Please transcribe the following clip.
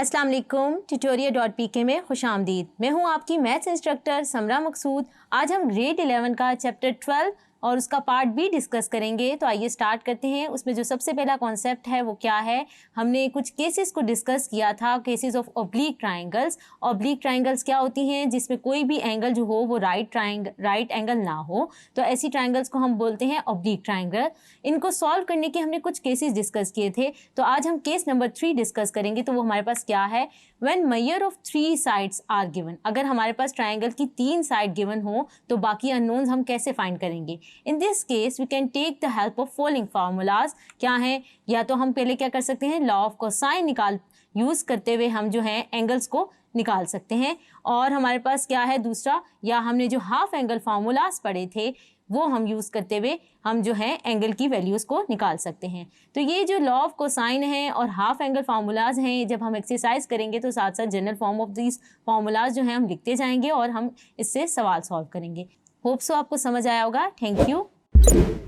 अस्सलाम वालेकुम। tutorial.pk में खुशामदीद। मैं हूं आपकी मैथ्स इंस्ट्रक्टर समरा मकसूद। आज हम ग्रेड 11 का चैप्टर 12 और उसका पार्ट बी डिस्कस करेंगे। तो आइए स्टार्ट करते हैं। उसमें जो सबसे पहला कॉन्सेप्ट है वो क्या है, हमने कुछ केसेस को डिस्कस किया था, cases of oblique triangles. Oblique triangles क्या होती हैं, जिसमें कोई भी एंगल जो हो वो राइट एंगल ना हो, तो ऐसी ट्राइंगल्स को हम बोलते हैं ऑब्लिक ट्राइंगल। इनको सॉल्व करने के हमने कुछ केसेस डिस्कस किए थे, तो आज हम केस नंबर 3 डिस्कस करेंगे। तो वो हमारे पास क्या है, when measure of 3 sides are given. अगर हमारे पास ट्राइंगल की 3 साइड गिवन हो तो बाकी अननोन्स हम कैसे फाइंड करेंगे। In this case we can take the help of following formulas. क्या है, या तो हम पहले क्या कर सकते हैं, लॉ ऑफ कोसाइन यूज करते हुए हम जो है एंगल्स को निकाल सकते हैं। और हमारे पास क्या है दूसरा, या हमने जो हाफ एंगल फार्मूलाज पढ़े थे वो हम यूज़ करते हुए हम जो है एंगल की वैल्यूज़ को निकाल सकते हैं। तो ये जो लॉ ऑफ कोसाइन है और हाफ एंगल फार्मूलाज हैं, जब हम एक्सरसाइज करेंगे तो साथ साथ general form of this formulas जो हैं हम लिखते जाएंगे और हम इससे सवाल सॉल्व करेंगे। होप सो आपको समझ आया होगा। Thank you.